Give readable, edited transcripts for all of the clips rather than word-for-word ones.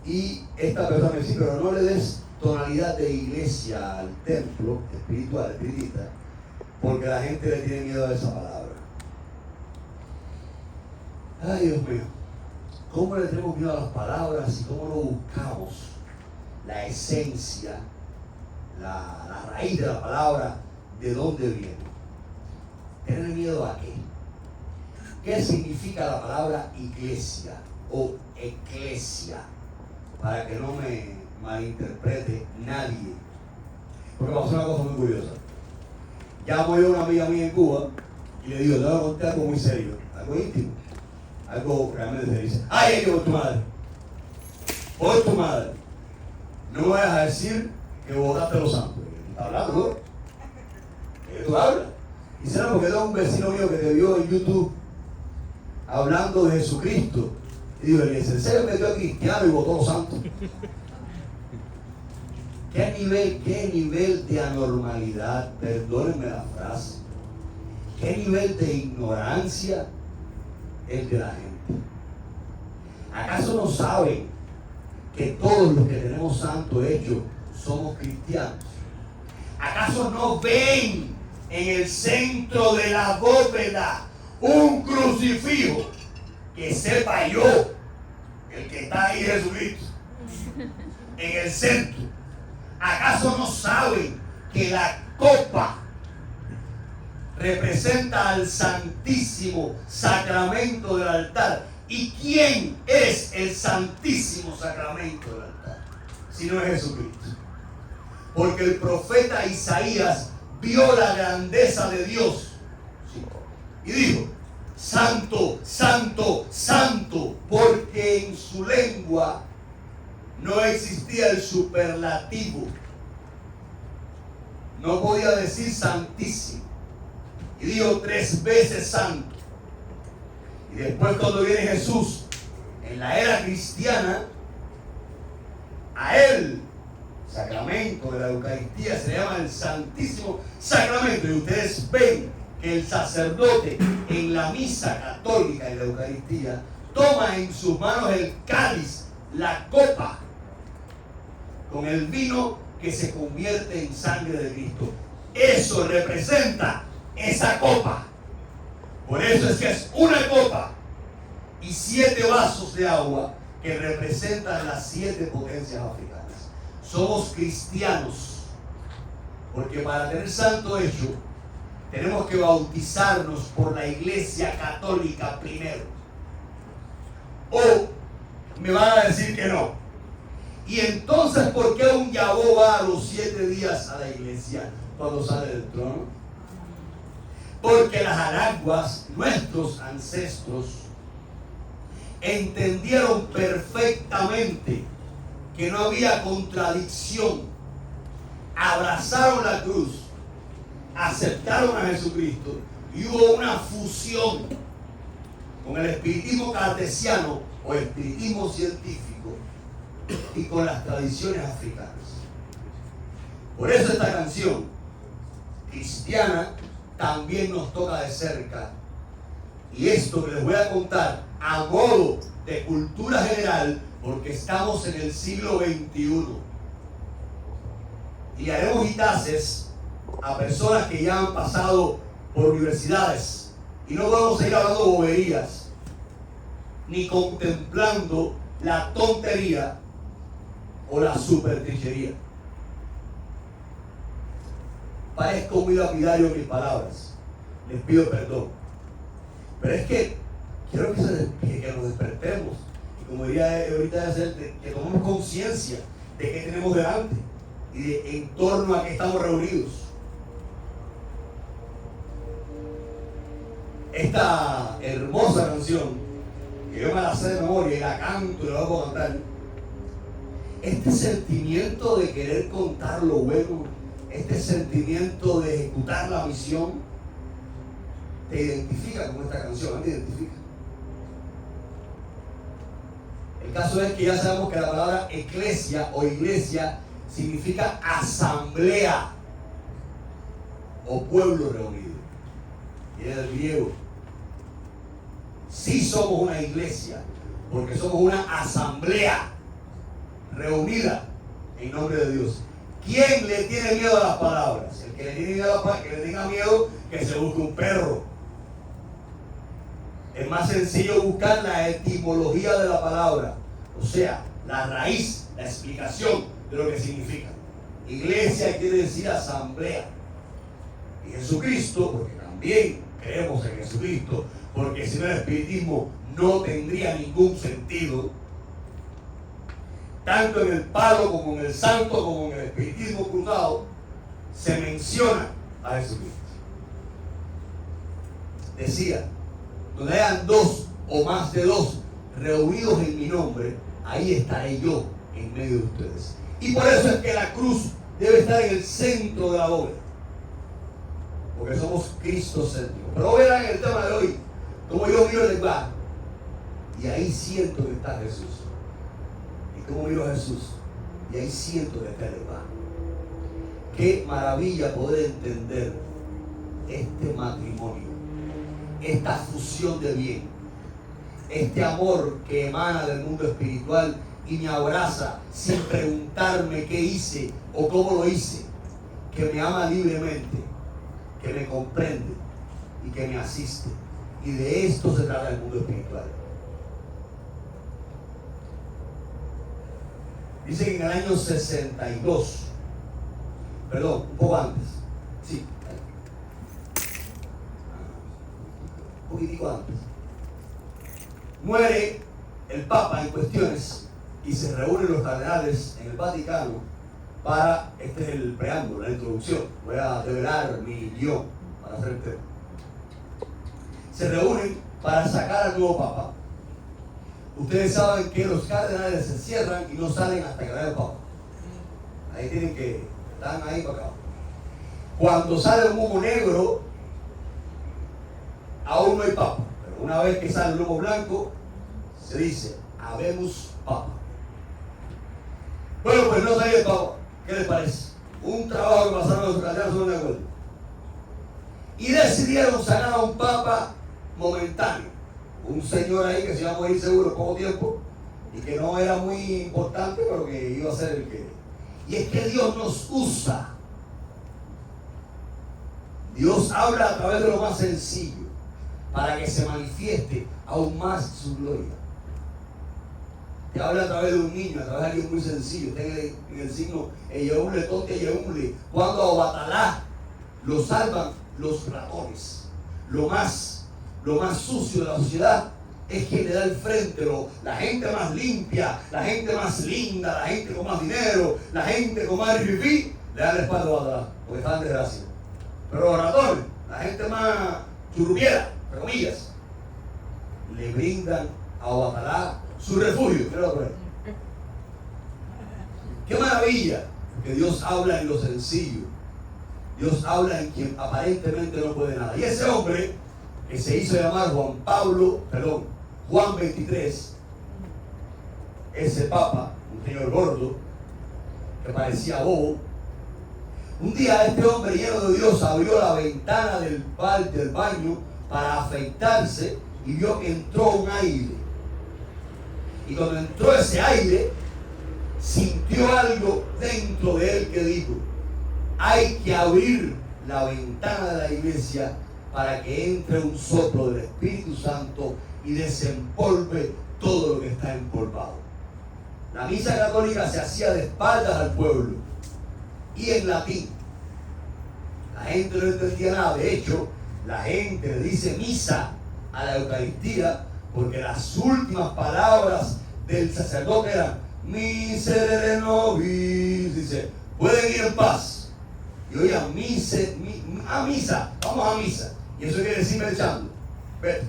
Y esta persona me dice, pero no le des tonalidad de iglesia al templo espiritual, espiritista, porque la gente le tiene miedo a esa palabra. Ay, Dios mío, ¿cómo le tenemos miedo a las palabras y cómo no buscamos la esencia, la raíz de la palabra, de dónde viene? ¿Tener miedo a qué? ¿Qué significa la palabra iglesia o eclesia? Para que no me malinterprete nadie. Porque pasó una cosa muy curiosa. Llamo yo a una amiga mía en Cuba y le digo, te voy a contar algo muy serio, algo íntimo, algo realmente serio. Dice, ay, por tu madre, por tu madre, no me vayas a decir que votaste los santos. ¿Estás hablando, no? ¿Qué tú hablas? Y será porque tengo un vecino mío que te vio en YouTube hablando de Jesucristo. Y digo, el serio metió a cristiano y votó los santos. ¿Qué nivel de anormalidad, perdónenme la frase, qué nivel de ignorancia es de la gente? ¿Acaso no saben que todos los que tenemos santo hecho somos cristianos? ¿Acaso no ven en el centro de la bóveda un crucifijo? Que sepa yo, el que está ahí Jesucristo, en el centro. ¿Acaso no saben que la copa representa al santísimo sacramento del altar? ¿Y quién es el santísimo sacramento del altar? Si no es Jesucristo. Porque el profeta Isaías vio la grandeza de Dios y dijo, santo, santo, santo, porque en su lengua no existía el superlativo. No podía decir santísimo. Y dijo 3 veces santo. Y después, cuando viene Jesús en la era cristiana, a él, sacramento de la Eucaristía, se le llama el Santísimo Sacramento. Y ustedes ven que el sacerdote en la misa católica, en la Eucaristía, toma en sus manos el cáliz, la copa, con el vino que se convierte en sangre de Cristo. Eso representa esa copa. Por eso es que es una copa y 7 vasos de agua que representan las 7 potencias africanas. Somos cristianos, porque para tener santo hecho tenemos que bautizarnos por la Iglesia Católica primero. O me van a decir que no. Y entonces, ¿por qué un yabó va a los 7 días a la iglesia cuando sale del trono? Porque las araguas, nuestros ancestros, entendieron perfectamente que no había contradicción. Abrazaron la cruz, aceptaron a Jesucristo y hubo una fusión con el espiritismo cartesiano o espiritismo científico y con las tradiciones africanas. Por eso esta canción cristiana también nos toca de cerca. Y esto que les voy a contar a modo de cultura general, porque estamos en el siglo XXI. Y haremos gitases a personas que ya han pasado por universidades. Y no vamos a ir hablando boberías, ni contemplando la tontería o la superstichería. Parezco muy lapidario en mis palabras, les pido perdón, pero es que quiero que nos despertemos y, como diría ahorita, que tomemos conciencia de qué tenemos delante y de en torno a qué estamos reunidos. Esta hermosa canción, que yo me la sé de memoria y la canto y la voy a cantar, este sentimiento de querer contar lo bueno, este sentimiento de ejecutar la misión, te identifica con esta canción. ¿No te identifica? El caso es que ya sabemos que la palabra eclesia o iglesia significa asamblea o pueblo reunido. Viene del griego. Sí somos una iglesia, porque somos una asamblea reunida en nombre de Dios. ¿Quién le tiene miedo a las palabras? El que le tiene miedo a las palabras, que le tenga miedo, que se busque un perro. Es más sencillo buscar la etimología de la palabra, o sea, la raíz, la explicación de lo que significa. Iglesia quiere decir asamblea. Y Jesucristo, porque también creemos en Jesucristo, porque si no el espiritismo no tendría ningún sentido, tanto en el palo como en el santo como en el espiritismo cruzado se menciona a Jesucristo. Decía, donde hayan dos o más de dos reunidos en mi nombre, ahí estaré yo en medio de ustedes. Y por eso es que la cruz debe estar en el centro de la bóveda, porque somos cristocéntricos. Pero verán el tema de hoy, como yo miro el lugar, y ahí siento que está Jesús. Y como miro a Jesús, y ahí siento que está el lugar. Qué maravilla poder entender este matrimonio, esta fusión de bien, este amor que emana del mundo espiritual y me abraza sin preguntarme qué hice o cómo lo hice, que me ama libremente, que me comprende y que me asiste. Y de esto se trata el mundo espiritual. Dice que en el año 62, perdón, un poco antes, sí, un poquitico antes, muere el Papa en cuestiones y se reúnen los cardenales en el Vaticano para, este es el preámbulo, la introducción, voy a develar mi guión para hacer el tema. Se reúnen para sacar al nuevo Papa. Ustedes saben que los cardenales se cierran y no salen hasta que vaya el Papa. Ahí tienen que, están ahí para acá. Cuando sale un humo negro, aún no hay Papa. Pero una vez que sale el humo blanco, se dice, habemos Papa. Bueno, pues no salió el Papa. ¿Qué les parece? Un trabajo que pasaron los cardenales no de acuerdo. Y decidieron sacar a un Papa momentáneo. Un señor ahí que se iba a morir seguro poco tiempo y que no era muy importante, pero que iba a ser el que... Y es que Dios nos usa. Dios habla a través de lo más sencillo para que se manifieste aún más su gloria. Te habla a través de un niño, a través de alguien muy sencillo. Está en el signo Eyeumle, Tonte Eyeumle. Cuando a Batalá lo salvan los ratones. Lo más sucio de la sociedad es que le da el frente, la gente más limpia, la gente más linda, la gente con más dinero, la gente con más rifí, le da la espalda a Batalá, porque está en desgracia. Pero los ratones, la gente más churrubiera, entre comillas, le brindan a Batalá su refugio. Qué maravilla que Dios habla en lo sencillo. Dios habla en quien aparentemente no puede nada. Y ese hombre que se hizo llamar Juan 23, ese papa, un señor gordo, que parecía bobo, un día este hombre lleno de Dios abrió la ventana del baño para afeitarse y vio que entró un aire. Y cuando entró ese aire, sintió algo dentro de él que dijo: hay que abrir la ventana de la iglesia para que entre un soplo del Espíritu Santo y desempolve todo lo que está empolvado. La misa católica se hacía de espaldas al pueblo y en latín. La gente no entendía nada. De hecho, la gente le dice misa a la Eucaristía porque las últimas palabras del sacerdote eran miserere nobis. Dice, pueden ir en paz. Y oigan, a misa, vamos a misa. Y eso quiere decir echando. Vete,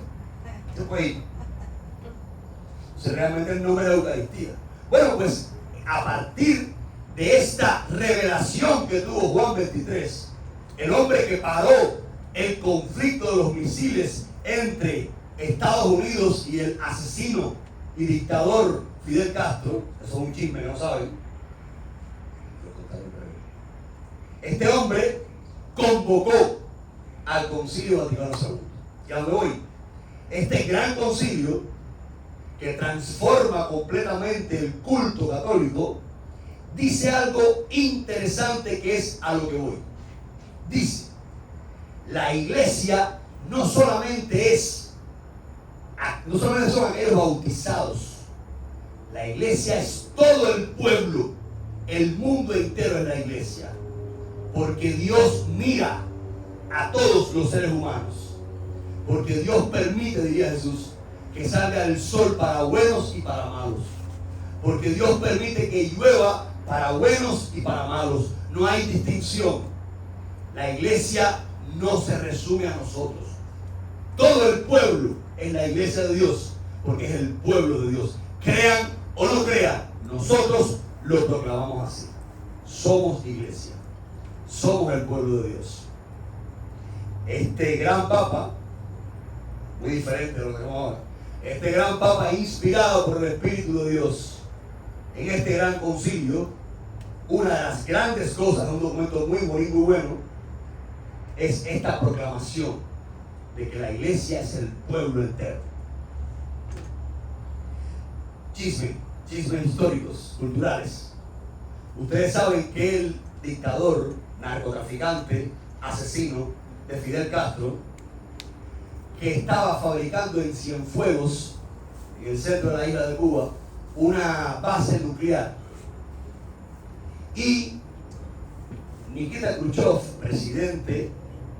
se puede ir. Entonces realmente el nombre de la Eucaristía. Bueno, pues a partir de esta revelación que tuvo Juan 23, el hombre que paró el conflicto de los misiles entre Estados Unidos y el asesino y dictador Fidel Castro, eso es un chisme que no saben. Este hombre convocó al Concilio Vaticano II. Ya me voy. Este gran concilio que transforma completamente el culto católico, dice algo interesante que es a lo que voy. Dice, la iglesia no solamente son aquellos bautizados. La iglesia es todo el pueblo, el mundo entero es la iglesia, porque Dios mira a todos los seres humanos, porque Dios permite, diría Jesús, que salga el sol para buenos y para malos, porque Dios permite que llueva para buenos y para malos, no hay distinción. La iglesia no se resume a nosotros, todo el pueblo es la iglesia de Dios, porque es el pueblo de Dios. Crean o no crean, nosotros lo proclamamos así. Somos iglesia, somos el pueblo de Dios. Este gran papa, muy diferente de lo que tenemos ahora, este gran papa inspirado por el Espíritu de Dios, en este gran concilio, una de las grandes cosas, un documento muy bonito, muy bueno, es esta proclamación de que la iglesia es el pueblo entero. Chismes históricos, culturales. Ustedes saben que el dictador, narcotraficante, asesino de Fidel Castro, que estaba fabricando en Cienfuegos, en el centro de la isla de Cuba, una base nuclear. Y Nikita Khrushchev, presidente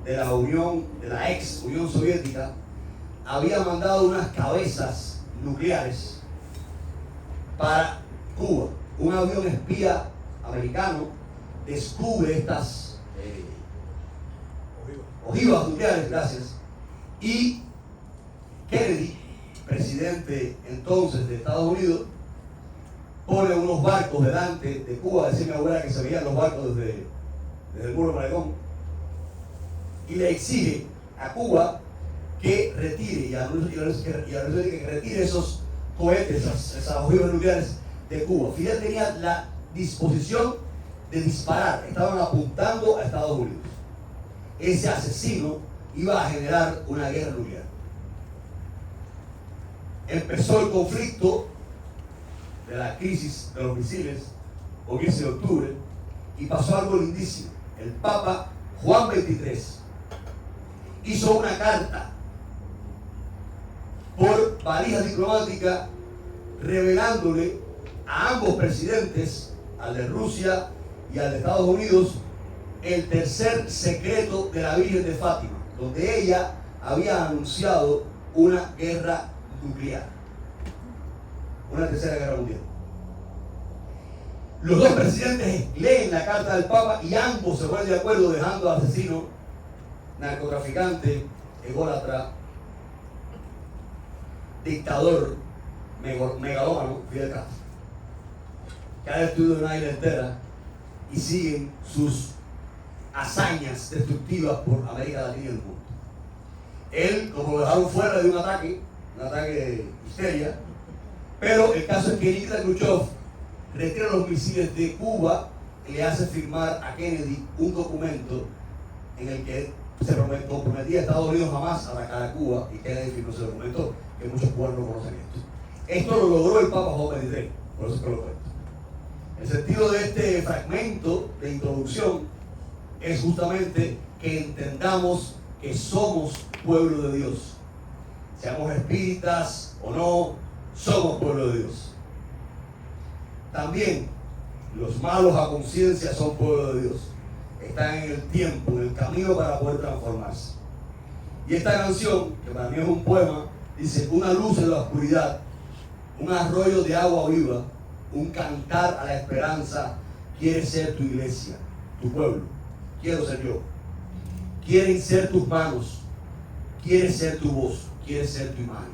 de la ex Unión Soviética, había mandado unas cabezas nucleares para Cuba. Un avión espía americano descubre estas ojivas nucleares, gracias, y Kennedy, presidente entonces de Estados Unidos, pone unos barcos delante de Cuba. Decía mi abuela que se veían los barcos desde el muro de Malecón, y le exige a Cuba que retire y a la Unión Soviética que retire esos cohetes, esas ojivas nucleares de Cuba. Fidel tenía la disposición de disparar, estaban apuntando a Estados Unidos. Ese asesino iba a generar una guerra nuclear. Empezó el conflicto de la crisis de los misiles, o 15 de octubre, y pasó algo lindísimo. El Papa Juan XXIII hizo una carta por valija diplomática revelándole a ambos presidentes, al de Rusia y al de Estados Unidos, el tercer secreto de la Virgen de Fátima, donde ella había anunciado una guerra nuclear, una tercera guerra mundial. Los dos presidentes leen la carta del Papa y ambos se ponen de acuerdo, dejando al asesino, narcotraficante, ególatra, dictador, megalómano, Fidel Castro, que ha destruido una isla entera, y siguen sus hazañas destructivas por América Latina y el mundo. Él, como lo dejaron fuera de un ataque de histeria, pero el caso es que Nikita Khrushchev retira los misiles de Cuba y le hace firmar a Kennedy un documento en el que se comprometía a Estados Unidos jamás a atacar a Cuba, y Kennedy firmó ese documento, que muchos cubanos no conocen esto. Esto lo logró el Papa Juan XXIII, por eso es que lo cuento. El sentido de este fragmento de introducción es justamente que entendamos que somos pueblo de Dios. Seamos espíritas o no, somos pueblo de Dios. También los malos a conciencia son pueblo de Dios. Están en el tiempo, en el camino para poder transformarse. Y esta canción, que para mí es un poema, dice: una luz en la oscuridad, un arroyo de agua viva, un cantar a la esperanza, quiere ser tu iglesia, tu pueblo. Quiero ser yo. Quieren ser tus manos, quiere ser tu voz, quiere ser tu imagen.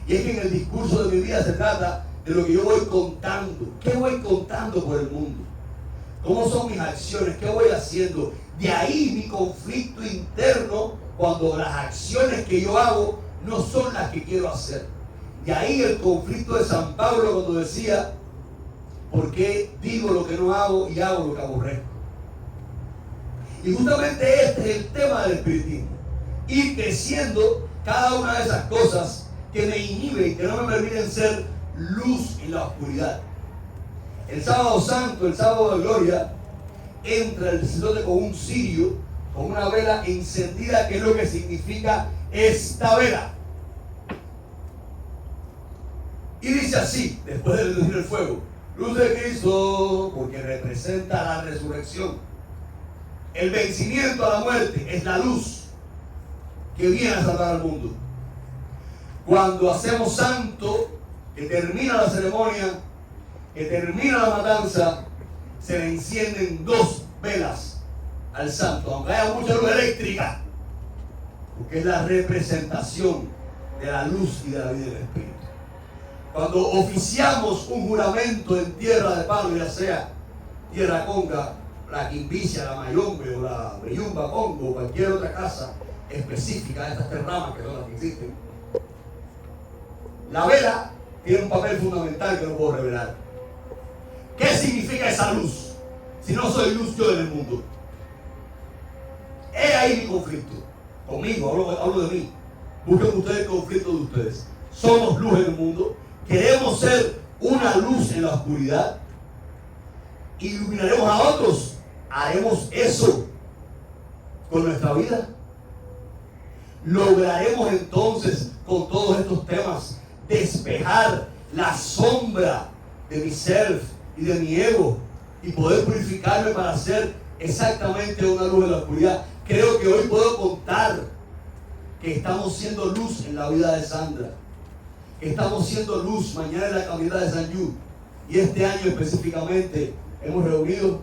Y es que en el discurso de mi vida se trata de lo que yo voy contando. ¿Qué voy contando por el mundo? ¿Cómo son mis acciones? ¿Qué voy haciendo? De ahí mi conflicto interno cuando las acciones que yo hago no son las que quiero hacer. De ahí el conflicto de San Pablo cuando decía: ¿por qué digo lo que no hago y hago lo que aborrezco? Y justamente este es el tema del espiritismo. Ir creciendo cada una de esas cosas que me inhiben, que no me permiten ser luz en la oscuridad. El sábado santo, el sábado de gloria, entra el sacerdote con un cirio, con una vela encendida, que es lo que significa esta vela. Y dice así, después de reducir el fuego: luz de Cristo, porque representa la resurrección. El vencimiento a la muerte es la luz que viene a salvar al mundo. Cuando hacemos santo, que termina la ceremonia, que termina la matanza, se le encienden 2 velas al santo, aunque haya mucha luz eléctrica, porque es la representación de la luz y de la vida del Espíritu. Cuando oficiamos un juramento en tierra de palo, ya sea tierra conga, la quimbicia, la mayombe o la breyumba congo, o cualquier otra casa específica de estas 3 ramas que son las que existen, la vela tiene un papel fundamental que no puedo revelar. ¿Qué significa esa luz? Si no soy luz yo en el mundo. He ahí mi conflicto. Conmigo, hablo de mí. Busquen ustedes el conflicto de ustedes. Somos luz en el mundo. Queremos ser una luz en la oscuridad. Iluminaremos a otros. Haremos eso con nuestra vida. Lograremos entonces con todos estos temas despejar la sombra de mi self y de mi ego y poder purificarme para ser exactamente una luz en la oscuridad. Creo que hoy puedo contar que estamos siendo luz en la vida de Sandra, que estamos siendo luz mañana en la caminata de San Yu, y este año específicamente hemos reunido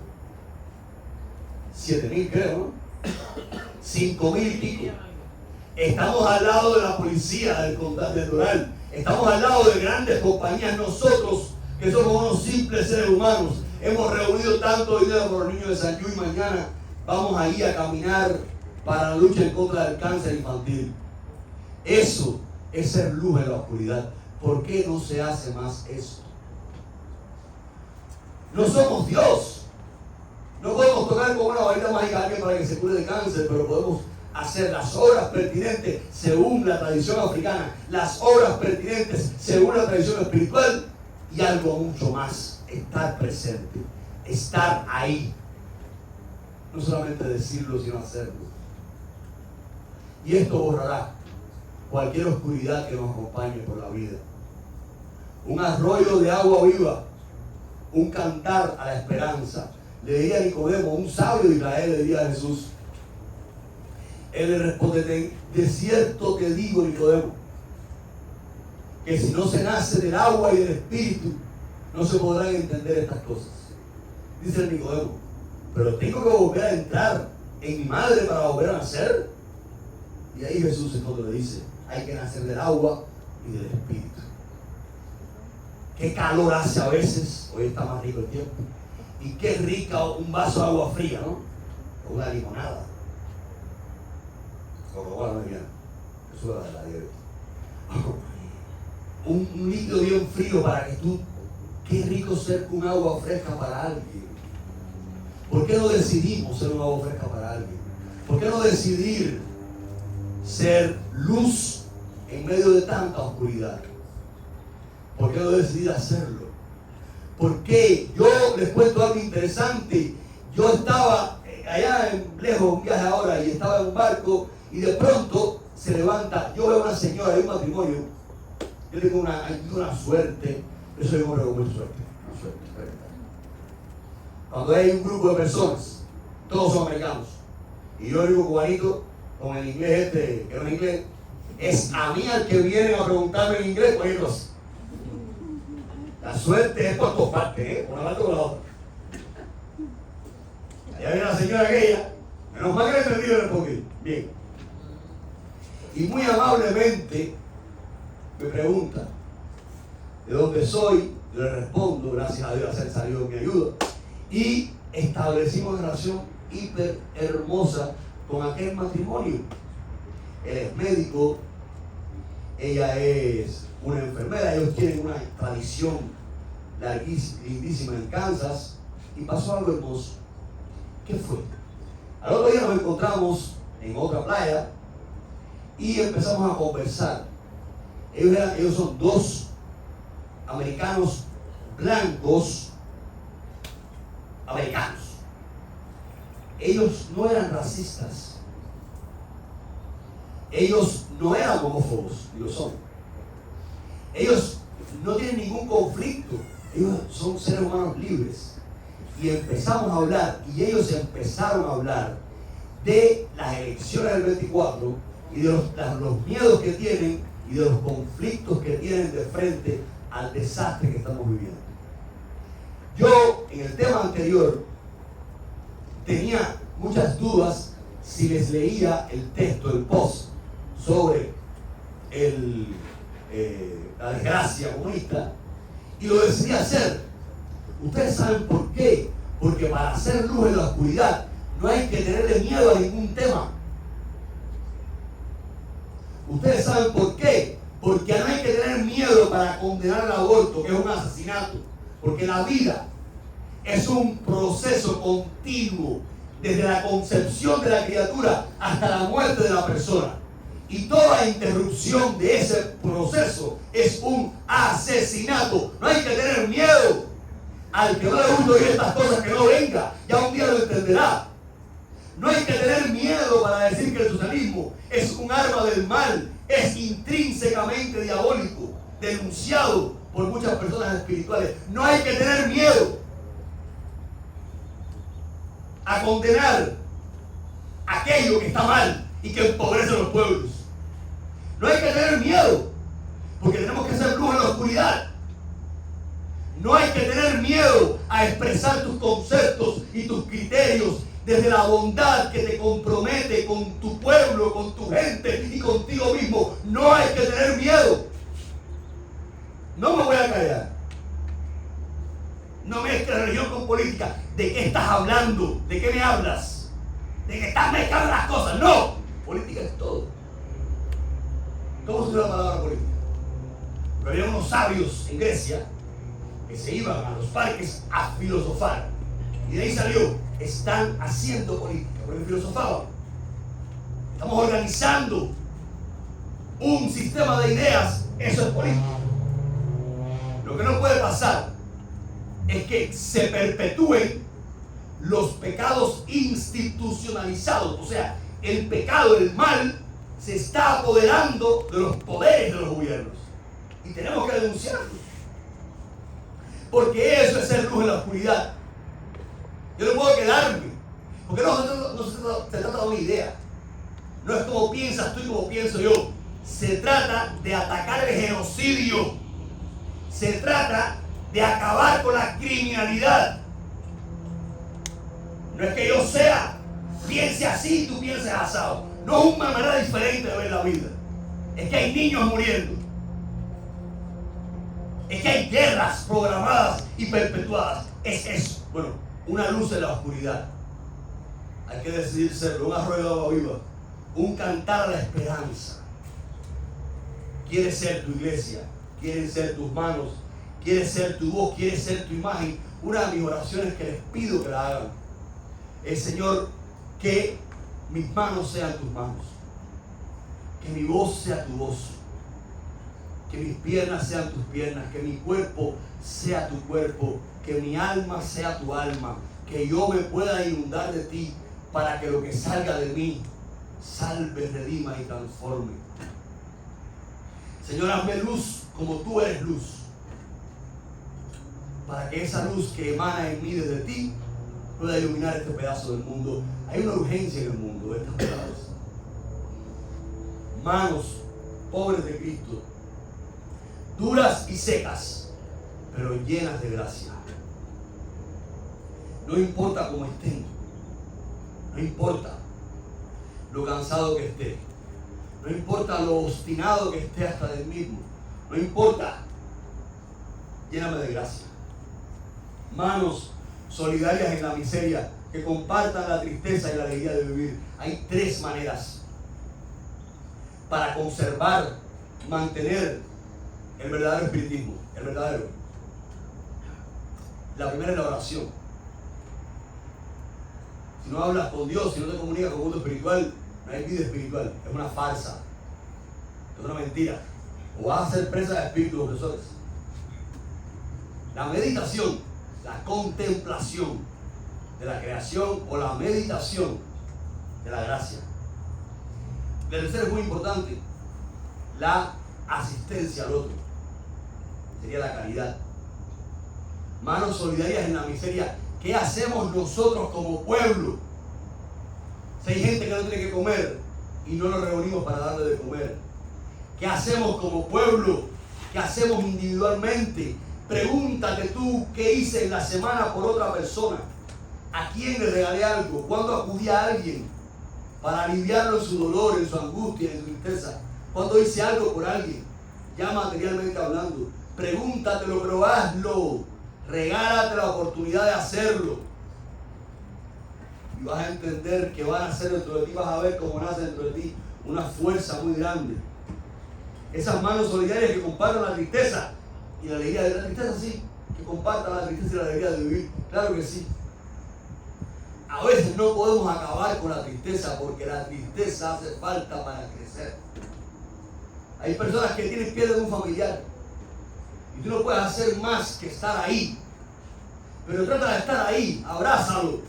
7,000, creo, ¿no? 5,000 y pico. Estamos al lado de la policía del condado de Doral. Estamos al lado de grandes compañías. Nosotros, que somos unos simples seres humanos, hemos reunido tanto dinero por los niños de San Yu, y mañana vamos ahí a caminar para la lucha en contra del cáncer infantil. Eso es ser luz en la oscuridad. ¿Por qué no se hace más esto? No somos Dios. No podemos tocar con una varita mágica a alguien para que se cure de cáncer, pero podemos hacer las obras pertinentes según la tradición africana, las obras pertinentes según la tradición espiritual, y algo mucho más: estar presente, estar ahí. No solamente decirlo, sino hacerlo. Y esto borrará cualquier oscuridad que nos acompañe por la vida. Un arroyo de agua viva, un cantar a la esperanza. Le diría a Nicodemo, un sabio de Israel, le diría a Jesús. Él le responde: de cierto te digo, Nicodemo, que si no se nace del agua y del Espíritu, no se podrán entender estas cosas. Dice el Nicodemo: pero tengo que volver a entrar en mi madre para volver a nacer. Y ahí Jesús es cuando le dice: hay que nacer del agua y del Espíritu. Qué calor hace a veces. Hoy está más rico el tiempo. Y qué rica un vaso de agua fría, ¿no? O una limonada. Coca-Cola no es bien. Eso es la diabetes. Un líquido bien frío para que tú... Qué rico ser un agua fresca para alguien. ¿Por qué no decidimos ser un agua fresca para alguien? ¿Por qué no decidir ser luz en medio de tanta oscuridad? ¿Por qué no decidir hacerlo? ¿Por qué? Yo les cuento algo interesante. Yo estaba allá lejos, un viaje ahora, y estaba en un barco, y de pronto se levanta. Yo veo a una señora de un matrimonio. Yo tengo una suerte. Yo soy un hombre con mucha suerte. Una suerte. Cuando hay un grupo de personas, todos son americanos, y yo el único cubanito con el inglés que no es inglés, es a mí al que vienen a preguntarme en inglés cualquier cosa. La suerte es por todas partes, una parte con la otra. Allá viene la señora aquella, menos mal que le entendí el poquito. Bien. Y muy amablemente me pregunta de dónde soy. Yo le respondo, gracias a Dios, hacer salido mi ayuda. Y establecimos una relación hiper hermosa con aquel matrimonio. Él es médico, ella es una enfermera, ellos tienen una tradición lindísima en Kansas, y pasó algo hermoso. ¿Qué fue? Al otro día nos encontramos en otra playa y empezamos a conversar. Ellos son dos americanos blancos americanos. Ellos no eran racistas. Ellos no eran homófobos, y lo son. Ellos no tienen ningún conflicto. Ellos son seres humanos libres. Y empezamos a hablar, y ellos empezaron a hablar de las elecciones del 24 y de los miedos que tienen y de los conflictos que tienen de frente al desastre que estamos viviendo. Yo, en el tema anterior, tenía muchas dudas si les leía el texto, el post, sobre la desgracia comunista, y lo decidí hacer. Ustedes saben por qué. Porque para hacer luz en la oscuridad no hay que tenerle miedo a ningún tema. Ustedes saben por qué. Porque no hay que tener miedo para condenar el aborto, que es un asesinato. Porque la vida es un proceso continuo, desde la concepción de la criatura hasta la muerte de la persona. Y toda interrupción de ese proceso es un asesinato. No hay que tener miedo. Al que no le gusta oír estas cosas, que no venga, ya un día lo entenderá. No hay que tener miedo para decir que el socialismo es un arma del mal, es intrínsecamente diabólico, denunciado por muchas personas espirituales. No hay que tener miedo a condenar aquello que está mal y que empobrece a los pueblos. No hay que tener miedo, porque tenemos que hacer luz en la oscuridad. No hay que tener miedo a expresar tus conceptos y tus criterios desde la bondad que te compromete con tu pueblo, con tu gente y contigo mismo. No hay que tener miedo. No me voy a callar. No mezcles religión con política. ¿De qué estás hablando? ¿De qué me hablas? ¿De que estás mezclando las cosas? No. Política es todo. ¿Cómo se usa la palabra política? Pero había unos sabios en Grecia que se iban a los parques a filosofar. Y de ahí salió, están haciendo política, porque filosofaban. Estamos organizando un sistema de ideas, eso es política. Lo que no puede pasar es que se perpetúen los pecados institucionalizados, o sea, el pecado, el mal, se está apoderando de los poderes de los gobiernos. Y tenemos que denunciarlo. Porque eso es ser luz en la oscuridad. Yo no puedo quedarme. Porque no se trata de una idea. No es como piensas tú y como pienso yo. Se trata de atacar el genocidio. Se trata de acabar con la criminalidad. No es que yo piense así y tú pienses asado. No es una manera diferente de ver la vida. Es que hay niños muriendo. Es que hay guerras programadas y perpetuadas. Es eso. Bueno, una luz en la oscuridad. Hay que decidir serlo. Un arroyo de agua viva. Un cantar a la esperanza. ¿Quieres ser tu iglesia? ¿Quieren ser tus manos? ¿Quieres ser tu voz? ¿Quieres ser tu imagen? Una de mis oraciones que les pido que la hagan es, Señor, que mis manos sean tus manos. Que mi voz sea tu voz. Que mis piernas sean tus piernas, que mi cuerpo sea tu cuerpo, que mi alma sea tu alma, que yo me pueda inundar de ti para que lo que salga de mí salve, redima y transforme. Señor, hazme luz como tú eres luz, para que esa luz que emana en mí desde ti pueda iluminar este pedazo del mundo. Hay una urgencia en el mundo de estas palabras. Manos pobres de Cristo, duras y secas, pero llenas de gracia. No importa cómo estén, no importa lo cansado que esté, no importa lo obstinado que esté hasta del mismo, no importa, lléname de gracia. Manos solidarias en la miseria, que compartan la tristeza y la alegría de vivir. Hay tres maneras para conservar, mantener el verdadero espiritismo, el verdadero. La primera es la oración. Si no hablas con Dios, si no te comunicas con el mundo espiritual, no hay vida espiritual, es una farsa, es una mentira. o vas a ser presa de espíritus opresores. La meditación, la contemplación de la creación o la meditación de la gracia. El tercero es muy importante, la asistencia al otro. Sería la caridad. Manos solidarias en la miseria. ¿Qué hacemos nosotros como pueblo? Si hay gente que no tiene que comer y no nos reunimos para darle de comer. ¿Qué hacemos como pueblo? ¿Qué hacemos individualmente? Pregúntate tú qué hice en la semana por otra persona. ¿A quién le regalé algo? ¿Cuándo acudí a alguien para aliviarlo en su dolor, en su angustia, en su tristeza? ¿Cuándo hice algo por alguien? Ya materialmente hablando. Pregúntatelo, pero hazlo. Regálate la oportunidad de hacerlo. Y vas a entender que van a nacer dentro de ti, vas a ver cómo nace dentro de ti una fuerza muy grande. Esas manos solidarias que compartan la tristeza y la alegría de la tristeza, sí, que compartan la tristeza y la alegría de vivir, claro que sí. A veces no podemos acabar con la tristeza porque la tristeza hace falta para crecer. Hay personas que pierden un familiar y tú no puedes hacer más que estar ahí, pero trata de estar ahí, abrázalo,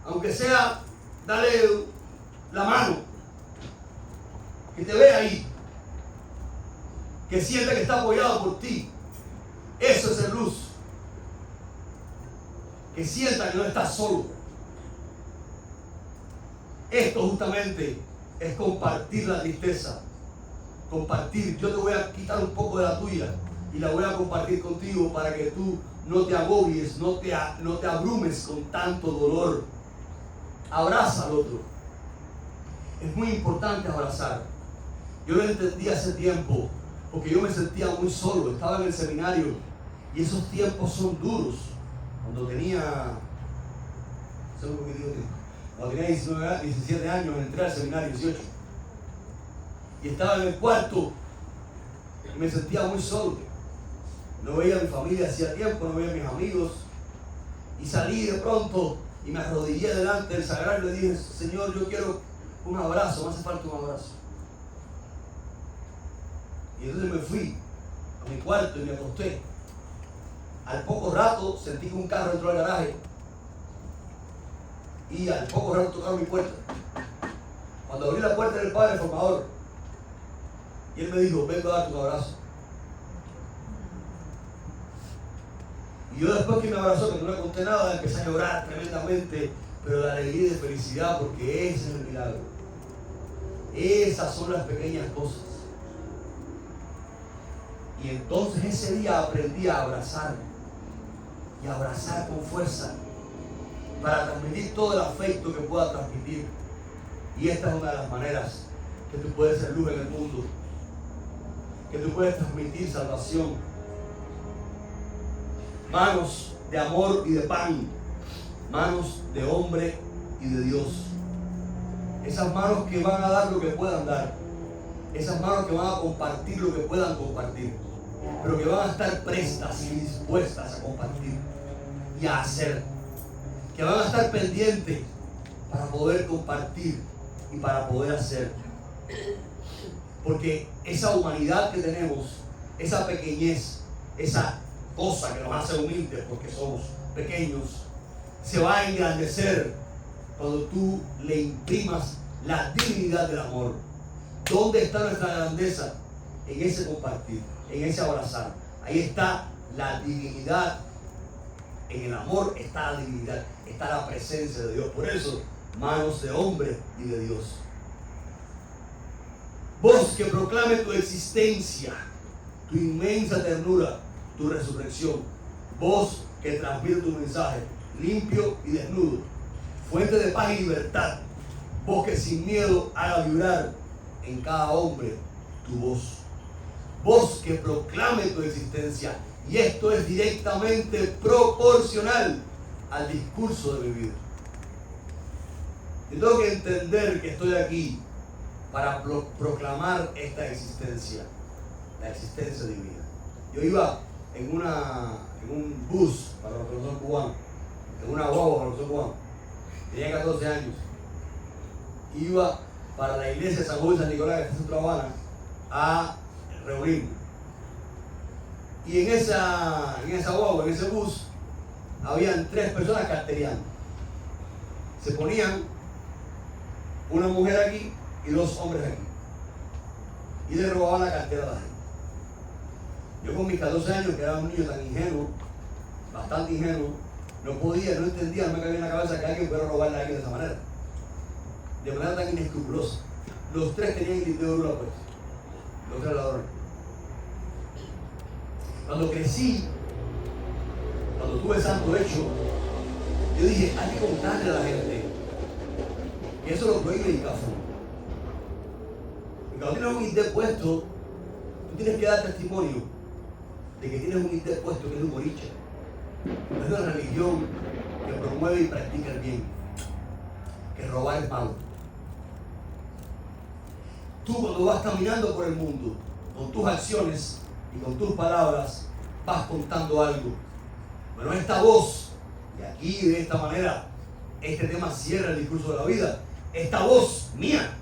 aunque sea, dale la mano, que te vea ahí, que sienta que está apoyado por ti. Eso es el luz. Que sienta que no estás solo. Esto justamente es compartir la tristeza. Compartir. Yo te voy a quitar un poco de la tuya y la voy a compartir contigo para que tú no te agobies, no te abrumes con tanto dolor. Abraza al otro. Es muy importante abrazar. Yo lo entendí hace tiempo porque yo me sentía muy solo. Estaba en el seminario y esos tiempos son duros. Cuando tenía 17 años, entré al seminario, 18. Y estaba en el cuarto y me sentía muy solo. No veía a mi familia hacía tiempo, no veía a mis amigos. Y salí de pronto y me arrodillé delante del sagrario y le dije: Señor, yo quiero un abrazo, me hace falta un abrazo. Y entonces me fui a mi cuarto y me acosté. Al poco rato sentí que un carro entró al garaje y al poco rato tocaron mi puerta. Cuando abrí la puerta era el padre formador y él me dijo: vengo a darte un abrazo. Y yo, después que me abrazó, que no le conté nada, empecé a llorar tremendamente, pero de alegría y de felicidad, porque ese es el milagro. Esas son las pequeñas cosas. Y entonces ese día aprendí a abrazar, y a abrazar con fuerza, para transmitir todo el afecto que pueda transmitir. Y esta es una de las maneras que tú puedes ser luz en el mundo, que tú puedes transmitir salvación. Manos de amor y de pan, manos de hombre y de Dios. Esas manos que van a dar lo que puedan dar, esas manos que van a compartir lo que puedan compartir, pero que van a estar prestas y dispuestas a compartir y a hacer, que van a estar pendientes para poder compartir y para poder hacer. Porque esa humanidad que tenemos, esa pequeñez, esa cosa que nos hace humildes porque somos pequeños, se va a engrandecer cuando tú le imprimas la dignidad del amor. ¿Dónde está nuestra grandeza? En ese compartir, en ese abrazar. Ahí está la divinidad. En el amor está la divinidad, está la presencia de Dios. Por eso, manos de hombre y de Dios. Vos que proclame tu existencia, tu inmensa ternura, tu resurrección. Vos que transmite tu mensaje, limpio y desnudo, fuente de paz y libertad. Vos que sin miedo haga vibrar en cada hombre tu voz. Vos que proclame tu existencia. Y esto es directamente proporcional al discurso de mi vida. Yo tengo que entender que estoy aquí para proclamar esta existencia, la existencia divina. Yo iba en un bus para los que no son cubanos, en una guagua para los que son cubanos. Tenía 14 años. Iba para la iglesia de San Juan y San Nicolás, que está en Centro Habana, a reunirnos. Y en esa guagua, en ese bus, habían 3 personas carteriando. Se ponían una mujer aquí y 2 hombres aquí. Y le robaban la cartera a la gente. Yo con mis 14 años, que era un niño tan ingenuo, bastante ingenuo, no entendía, no me cabía en la cabeza que alguien pudiera robarle a alguien de esa manera. De manera tan inescrupulosa. Los 3 tenían el tintero duro puesto. Los 3 ladrones. Cuando crecí, cuando tuve el santo hecho, yo dije, hay que contarle a la gente. Y eso lo prohíbe el café. Y cuando tienes un ID puesto, tú tienes que dar testimonio de que tienes un ID puesto que es un boriche. No es una religión que promueve y practica el bien. Que robar es malo. Tú cuando vas caminando por el mundo, con tus acciones y con tus palabras, vas contando algo. Bueno, esta voz, y aquí de esta manera, este tema cierra el discurso de la vida. Esta voz mía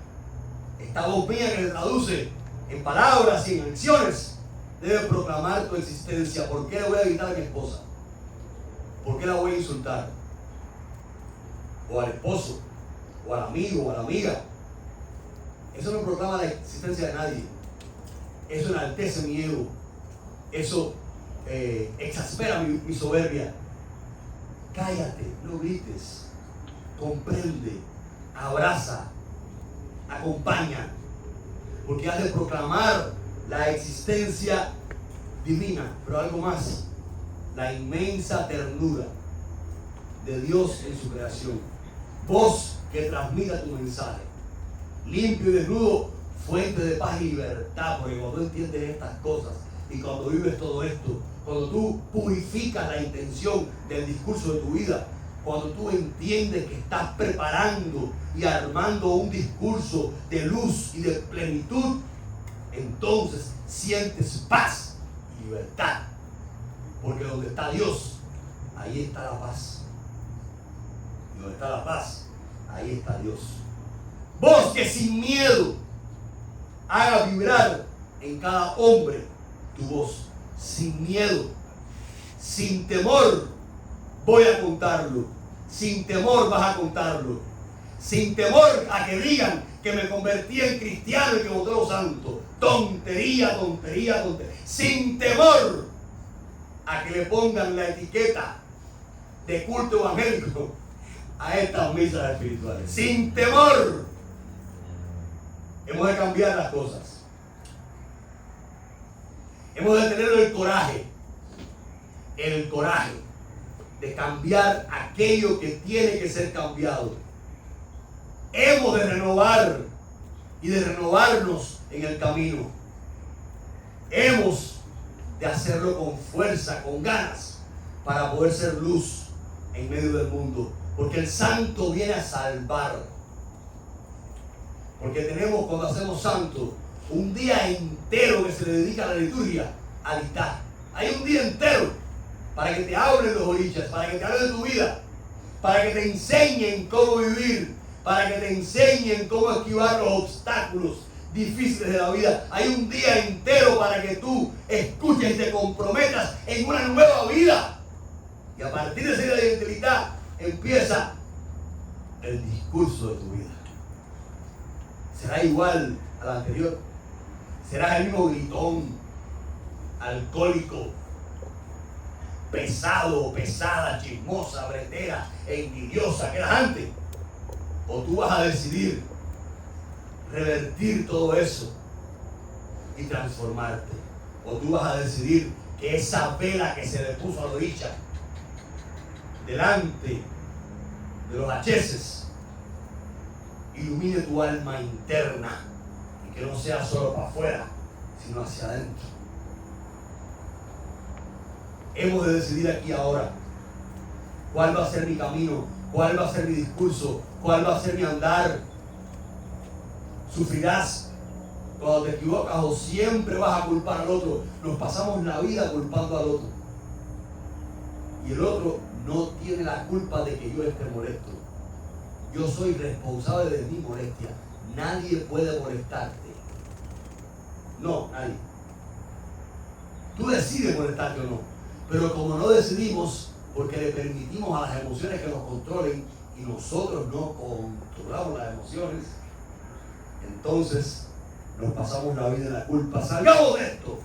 que se traduce en palabras y en acciones, debe proclamar tu existencia. ¿Por qué le voy a gritar a mi esposa? ¿Por qué la voy a insultar? O al esposo, o al amigo, o a la amiga. Eso no proclama la existencia de nadie. Eso enaltece mi ego. Eso exaspera mi soberbia. Cállate, no grites. Comprende, abraza, acompaña. Porque has de proclamar la existencia divina, pero algo más, la inmensa ternura de Dios en su creación. Voz que transmita tu mensaje, limpio y desnudo, fuente de paz y libertad, porque cuando tú entiendes estas cosas y cuando vives todo esto, cuando tú purificas la intención del discurso de tu vida, cuando tú entiendes que estás preparando y armando un discurso de luz y de plenitud, entonces sientes paz y libertad. Porque donde está Dios, ahí está la paz. Y donde está la paz, ahí está Dios. Voz que sin miedo haga vibrar en cada hombre tu voz. Sin miedo, sin temor, voy a contarlo. Sin temor vas a contarlo. Sin temor a que digan que me convertí en cristiano y que voté los santos. Tontería. Sin temor a que le pongan la etiqueta de culto evangélico a estas misas espirituales. Sin temor. Hemos de cambiar las cosas. Hemos de tener el coraje de cambiar aquello que tiene que ser cambiado. Hemos de renovar y de renovarnos en el camino. Hemos de hacerlo con fuerza, con ganas, para poder ser luz en medio del mundo. Porque el santo viene a salvar. Porque tenemos, cuando hacemos santo, un día entero que se le dedica a la liturgia, a dictar. Hay un día entero para que te hablen los orichas, para que te hablen de tu vida, para que te enseñen cómo vivir, para que te enseñen cómo esquivar los obstáculos difíciles de la vida. Hay un día entero para que tú escuches y te comprometas en una nueva vida. Y a partir de esa idea de identidad empieza el discurso de tu vida. ¿Será igual al anterior? ¿Serás el mismo gritón, alcohólico, pesado, pesada, chismosa, bretera e envidiosa que eras antes? ¿O tú vas a decidir revertir todo eso y transformarte? ¿O tú vas a decidir que esa vela que se le puso a la orilla delante de los acheses ilumine tu alma interna y que no sea solo para afuera, sino hacia adentro? Hemos de decidir aquí ahora cuál va a ser mi camino, cuál va a ser mi discurso, cuál va a ser mi andar. Sufrirás cuando te equivocas o siempre vas a culpar al otro. Nos pasamos la vida culpando al otro. Y el otro no tiene la culpa de que yo esté molesto. Yo soy responsable de mi molestia. Nadie puede molestarte. No, nadie. Tú decides molestarte o no. Pero como no decidimos, porque le permitimos a las emociones que nos controlen y nosotros no controlamos las emociones, entonces nos pasamos la vida en la culpa. Salgamos de esto.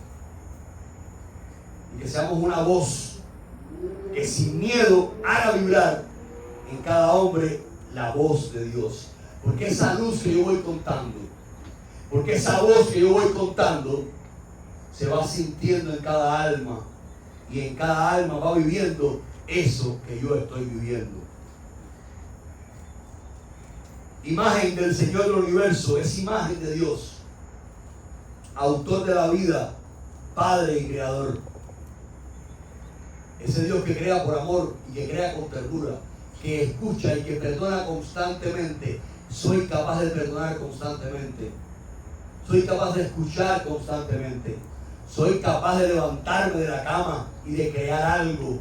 Y que seamos una voz que sin miedo haga vibrar en cada hombre la voz de Dios. Porque esa luz que yo voy contando, porque esa voz que yo voy contando, se va sintiendo en cada alma. Y en cada alma va viviendo eso que yo estoy viviendo. Imagen del Señor del universo, es imagen de Dios, autor de la vida, Padre y Creador. Ese Dios que crea por amor y que crea con ternura, que escucha y que perdona constantemente. Soy capaz de perdonar constantemente. Soy capaz de escuchar constantemente. Soy capaz de levantarme de la cama y de crear algo,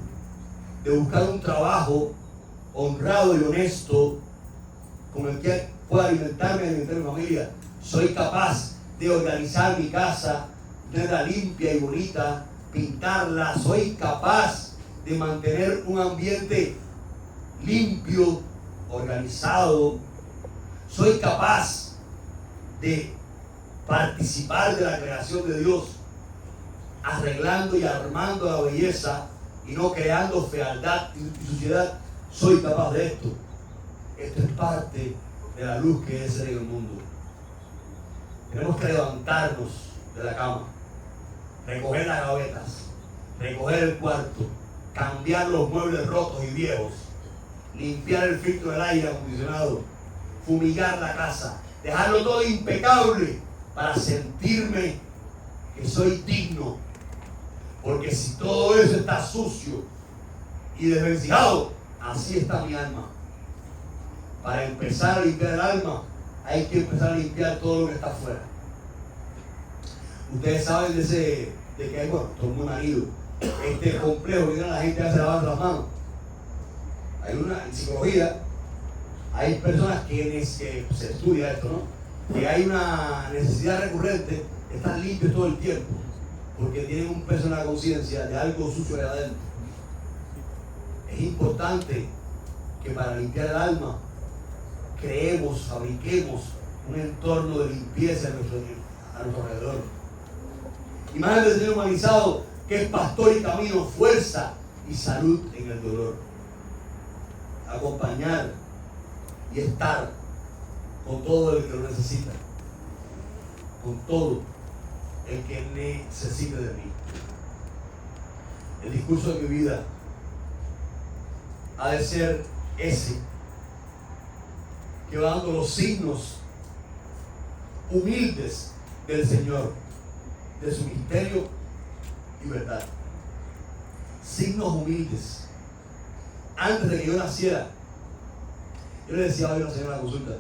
de buscar un trabajo honrado y honesto con el que pueda alimentarme y alimentar a mi familia. Soy capaz de organizar mi casa, tenerla limpia y bonita, pintarla. Soy capaz de mantener un ambiente limpio, organizado. Soy capaz de participar de la creación de Dios, arreglando y armando la belleza y no creando fealdad y suciedad. Soy capaz de esto. Esto es parte de la luz que es ser en el mundo. Tenemos que levantarnos de la cama, recoger las gavetas, recoger el cuarto, cambiar los muebles rotos y viejos, limpiar el filtro del aire acondicionado, fumigar la casa, dejarlo todo impecable para sentirme que soy digno. Porque si todo eso está sucio y desvencijado, así está mi alma. Para empezar a limpiar el alma, hay que empezar a limpiar todo lo que está afuera. Ustedes saben de que hay, bueno, todo el mundo ha ido, este complejo que tiene la gente hace lavarse las manos. Hay una, en psicología, hay personas que se estudia esto, ¿no? Que hay una necesidad recurrente de estar limpios todo el tiempo, porque tienen un peso en la conciencia de algo sucio de adentro. Es importante que para limpiar el alma fabriquemos un entorno de limpieza a nuestro alrededor. Imagen del Señor humanizado, que es pastor y camino, fuerza y salud en el dolor. Acompañar y estar con todo el que lo necesita, con todo el que necesite de mí. El discurso de mi vida ha de ser ese, que va dando los signos humildes del Señor, de su misterio y verdad. Signos humildes. Antes de que yo naciera, yo le decía a una señora en la consulta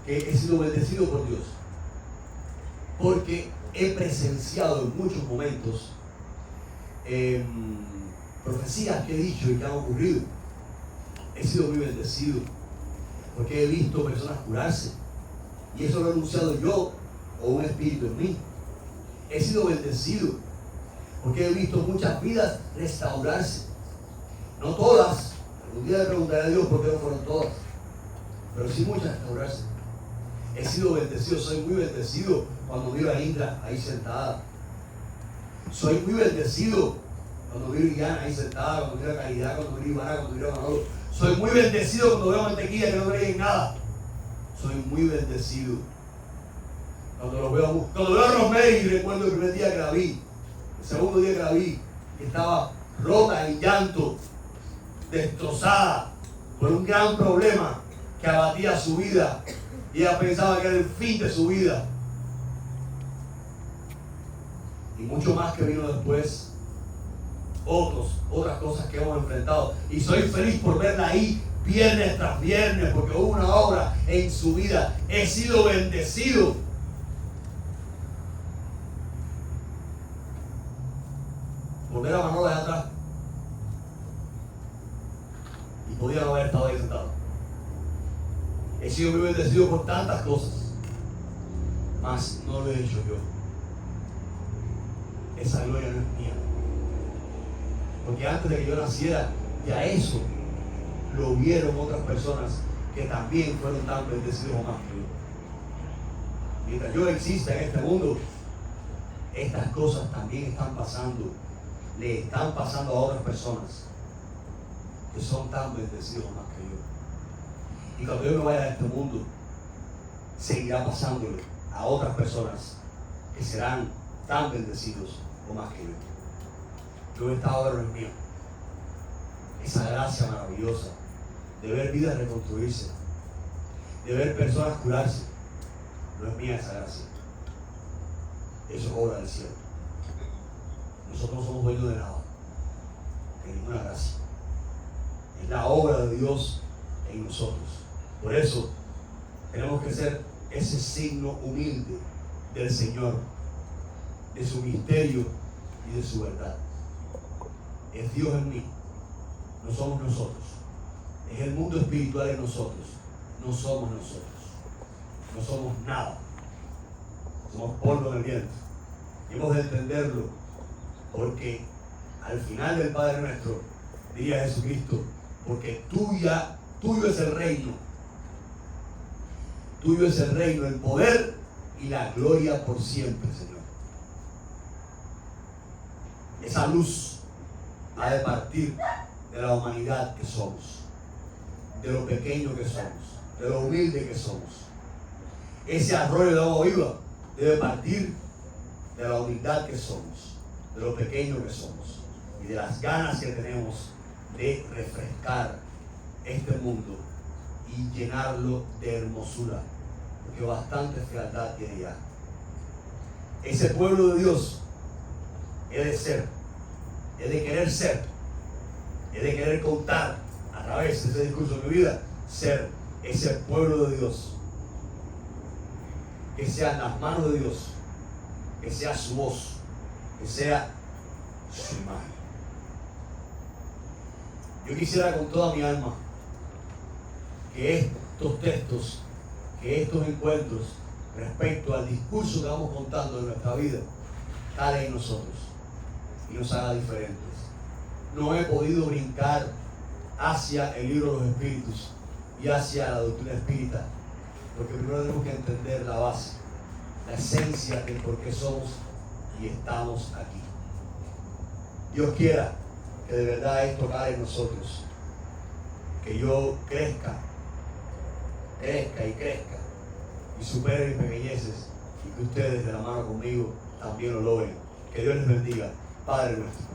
que he sido bendecido por Dios, porque he presenciado en muchos momentos profecías que he dicho y que han ocurrido. He sido muy bendecido porque he visto personas curarse, y eso lo he anunciado yo o un espíritu en mí. He sido bendecido porque he visto muchas vidas restaurarse. No todas, algún día le preguntaré a Dios por qué no fueron todas, pero sí muchas restaurarse. He sido bendecido, soy muy bendecido cuando miro a Indra ahí sentada. Soy muy bendecido cuando miro a Iliana ahí sentada, cuando miro a Caridad, cuando miro a Ivana, cuando miro a Manolo. Soy muy bendecido cuando veo a Mantequilla que no cree en nada. Soy muy bendecido cuando veo a Rosemary y recuerdo el primer día que la vi, el segundo día que la vi, que estaba rota en llanto, destrozada por un gran problema que abatía su vida, y ella pensaba que era el fin de su vida. Y mucho más que vino después, otras cosas que hemos enfrentado, y soy feliz por verla ahí viernes tras viernes, porque hubo una obra en su vida. He sido bendecido. Volver a Manolo de atrás y podía no haber estado ahí sentado. He sido muy bendecido por tantas cosas, mas no lo he hecho yo. esa gloria no es mía. Porque antes de que yo naciera, ya eso lo vieron otras personas que también fueron tan bendecidos o más que yo. Mientras yo exista en este mundo, estas cosas también están pasando, le están pasando a otras personas que son tan bendecidos o más que yo. Y cuando yo me vaya de este mundo, seguirá pasándole a otras personas que serán tan bendecidos o más que yo. Yo he estado ahora en mí. Esa gracia maravillosa de ver vidas reconstruirse, de ver personas curarse, no es mía esa gracia. Eso es obra del cielo. Nosotros no somos dueños de nada, de ninguna gracia. Es la obra de Dios en nosotros. Por eso tenemos que ser ese signo humilde del Señor, de su misterio y de su verdad. Es Dios en mí, no somos nosotros. Es el mundo espiritual en nosotros, no somos nosotros. No somos nada, somos polvo del viento. Y hemos de entenderlo, porque al final del Padre Nuestro diría Jesucristo, porque tuyo es el reino, tuyo es el reino, el poder y la gloria por siempre, Señor. Esa luz ha de partir de la humanidad que somos, de lo pequeño que somos, de lo humilde que somos. Ese arroyo de agua viva debe partir de la humildad que somos, de lo pequeño que somos y de las ganas que tenemos de refrescar este mundo y llenarlo de hermosura, porque bastante fealdad tiene ya. Ese pueblo de Dios es de ser, es de querer ser, es de querer contar a través de ese discurso de mi vida, ser ese pueblo de Dios. Que sean las manos de Dios, que sea su voz, que sea su imagen. Yo quisiera con toda mi alma que estos textos, que estos encuentros respecto al discurso que vamos contando de nuestra vida, cale en nosotros y nos haga diferentes. No he podido brincar hacia el libro de los Espíritus y hacia la doctrina espírita, porque primero tenemos que entender la base, la esencia del por qué somos y estamos aquí. Dios quiera que de verdad esto caiga en nosotros, que yo crezca y supere mis pequeñeces, y que ustedes de la mano conmigo también lo logren. Que Dios les bendiga. Padre nuestro.